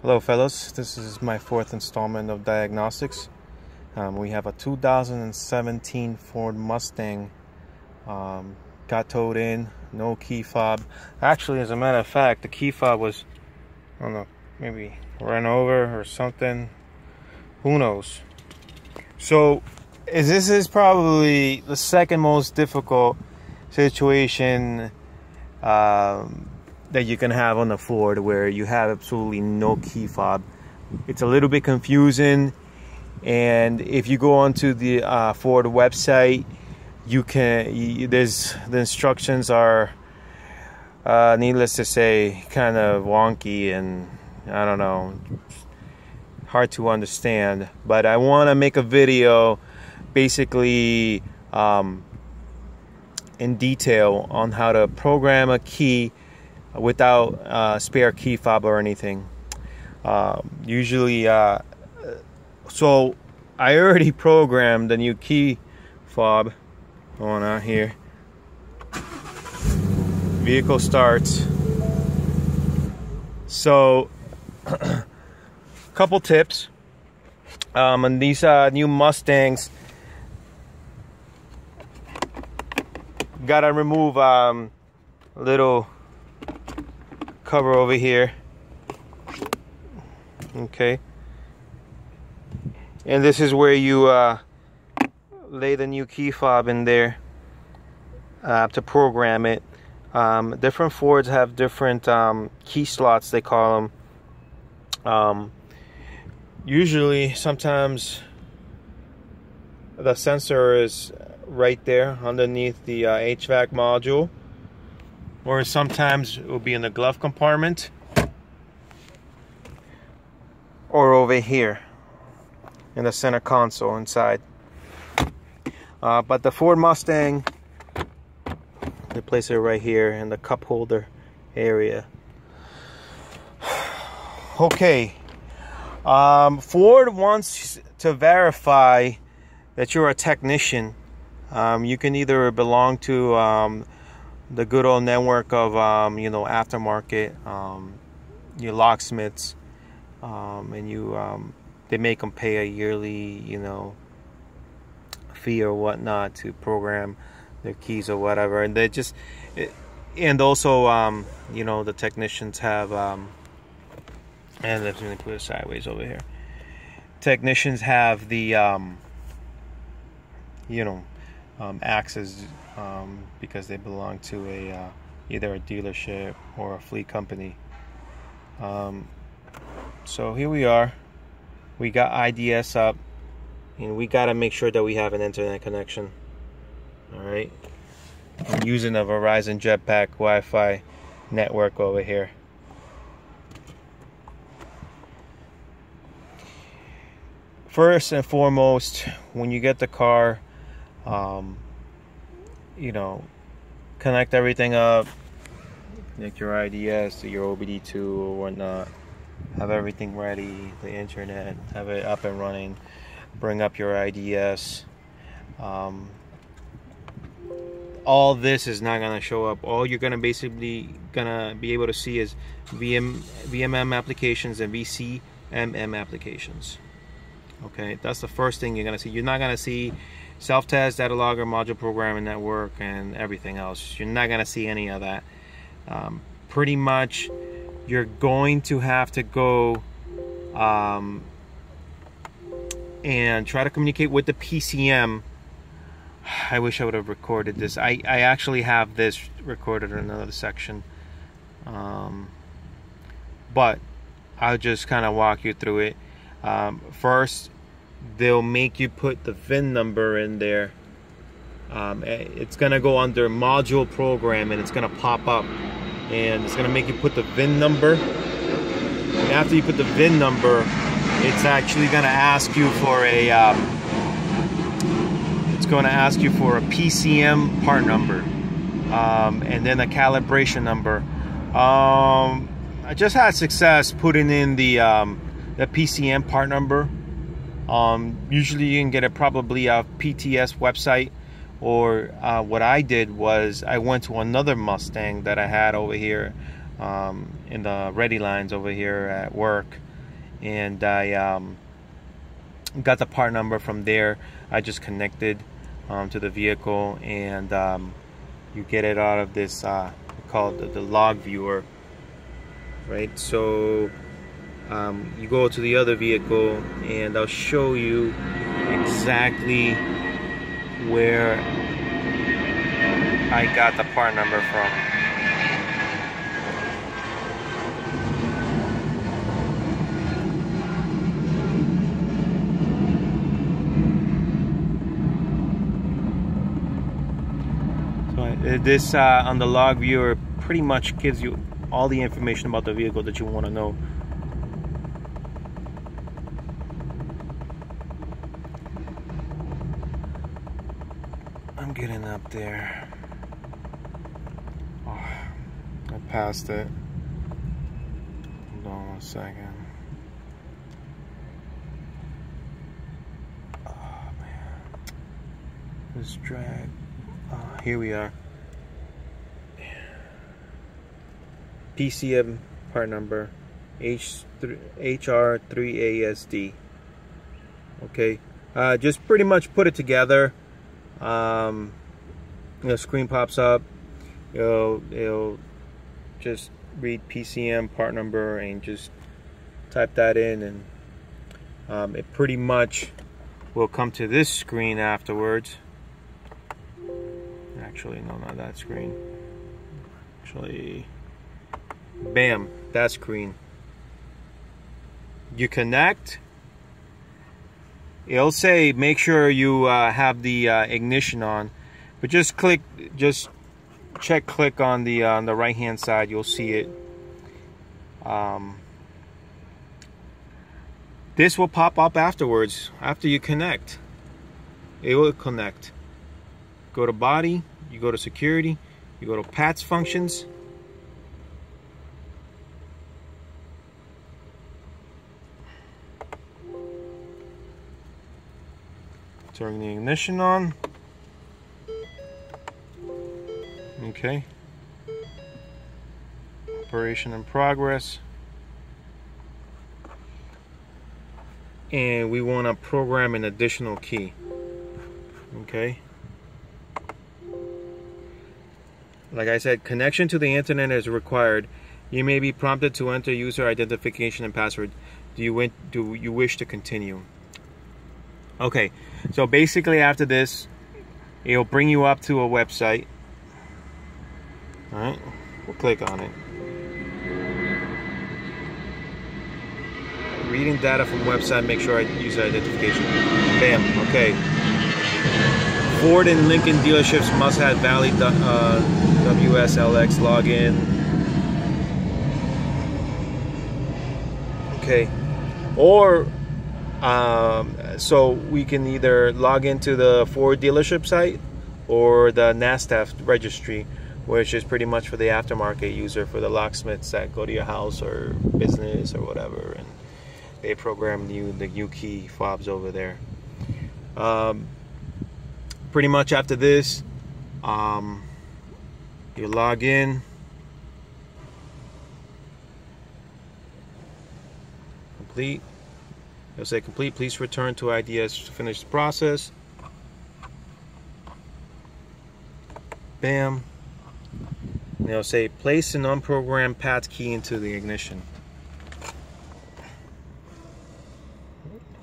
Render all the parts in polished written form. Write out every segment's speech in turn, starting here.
Hello fellas, this is my fourth installment of diagnostics. We have a 2017 Ford Mustang, got towed in, no key fob. Actually, as a matter of fact, the key fob was, I don't know, maybe run over or something, who knows. So this is probably the second most difficult situation that you can have on the Ford, where you have absolutely no key fob. It's a little bit confusing, and if you go onto the Ford website, the instructions are needless to say kind of wonky and I don't know, hard to understand. But I want to make a video basically in detail on how to program a key without spare key fob or anything. So I already programmed the new key fob going on here. Vehicle starts. So couple tips on these new Mustangs. Gotta remove a little cover over here, okay, and this is where you lay the new key fob in there to program it. Different Fords have different key slots, they call them. Usually, sometimes the sensor is right there underneath the HVAC module, or sometimes it will be in the glove compartment, or over here in the center console inside. But the Ford Mustang, they place it right here in the cup holder area. Okay, Ford wants to verify that you're a technician. You can either belong to the good old network of aftermarket, your locksmiths, and they make them pay a yearly fee or whatnot to program their keys or whatever, and they just and also the technicians have and let me put it sideways over here. Technicians have the access because they belong to either a dealership or a fleet company. So here we are. We got IDS up, and we got to make sure that we have an internet connection. All right, I'm using a Verizon Jetpack Wi-Fi network over here. First and foremost, when you get the car, connect everything up, connect your IDS to your OBD2 or whatnot, have everything ready, the internet, have it up and running, bring up your IDS. All this is not going to show up. All you're going to basically be able to see is VMM applications and VCMM applications. Okay, that's the first thing you're going to see. You're not going to see self-test, data logger, module programming network, and everything else. You're not going to see any of that. Pretty much, you're going to have to go and try to communicate with the PCM. I wish I would have recorded this. I actually have this recorded in another section. But I'll just kind of walk you through it. First, they'll make you put the VIN number in there. It's gonna go under module program, and it's gonna pop up, and it's gonna make you put the VIN number. And after you put the VIN number, it's actually gonna ask you for a PCM part number, and then a calibration number. I just had success putting in the PCM part number. Usually you can get it probably a PTS website, or what I did was I went to another Mustang that I had over here in the ready lines over here at work. and I got the part number from there. I just connected to the vehicle, and you get it out of this called the log viewer, right? So you go to the other vehicle, and I'll show you exactly where I got the part number from. So this on the log viewer pretty much gives you all the information about the vehicle that you want to know. I'm getting up there. Oh, I passed it. Hold on 1 second. Oh man, this drag. Here we are. PCM part number HR3ASD. Okay, just pretty much put it together. Screen pops up. It'll just read PCM part number and just type that in, and it pretty much will come to this screen afterwards. Actually, no, not that screen. Actually, bam, that screen. You connect. It'll say make sure you have the ignition on, but just click on the right hand side. You'll see it. This will pop up afterwards after you connect. It will connect. Go to body. You go to security. You go to PATS functions. Turn the ignition on. Okay. Operation in progress. And we want to program an additional key. Okay. Like I said, connection to the internet is required. You may be prompted to enter user identification and password. Do you wish to continue? Okay, so basically after this, it'll bring you up to a website. Alright, we'll click on it. Reading data from website, make sure I use identification. Bam, okay. Ford and Lincoln dealerships must have valid WSLX login. Okay, or so we can either log into the Ford dealership site or the NASDAQ registry, which is pretty much for the aftermarket user, for the locksmiths that go to your house or business or whatever, and they program you the new key fobs over there. Pretty much after this, you log in. Complete. It'll say complete. Please return to IDS to finish the process. Bam. And it'll say place an unprogrammed PATS key into the ignition,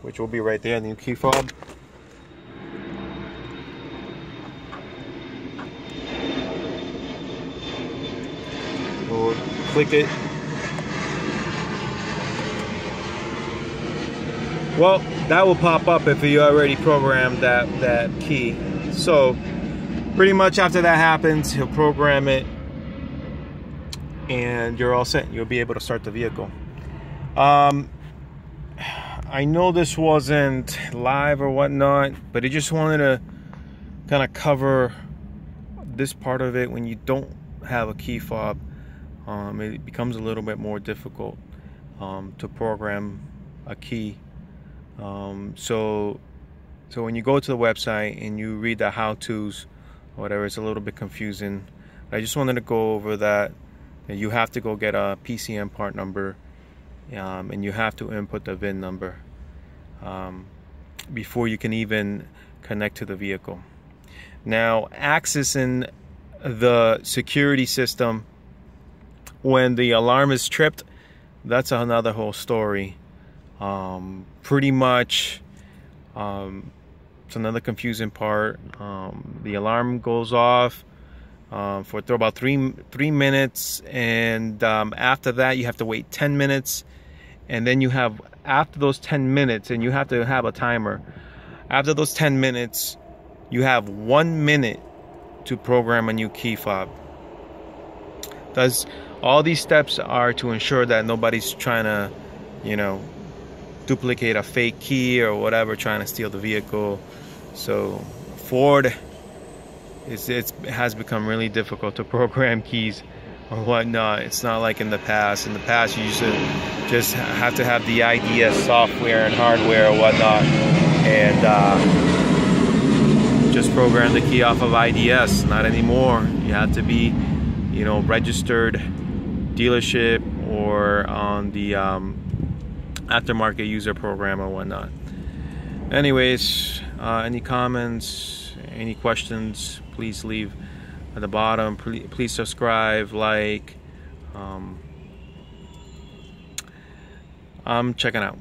which will be right there in the key fob. We'll click it. Well, that will pop up if you already programmed that key. So pretty much after that happens, he'll program it and you're all set. You'll be able to start the vehicle. I know this wasn't live or whatnot, but I just wanted to kind of cover this part of it. When you don't have a key fob, it becomes a little bit more difficult to program a key. So when you go to the website and you read the how-tos or whatever, it's a little bit confusing. I just wanted to go over that you have to go get a PCM part number, and you have to input the VIN number before you can even connect to the vehicle. Now, accessing the security system when the alarm is tripped, that's another whole story. Pretty much, it's another confusing part. The alarm goes off for about three minutes, and after that you have to wait 10 minutes, and then you have, after those 10 minutes, and you have to have a timer. After those 10 minutes, you have 1 minute to program a new key fob. All these steps are to ensure that nobody's trying to, you know, duplicate a fake key or whatever, trying to steal the vehicle. So Ford, it has become really difficult to program keys or whatnot. It's not like in the past. In the past, you used to just have to have the IDS software and hardware or whatnot, and just program the key off of IDS. Not anymore. You have to be, you know, registered dealership or on the aftermarket user program or whatnot. Anyways, any comments, any questions, please leave at the bottom. Please subscribe, like. I'm checking out.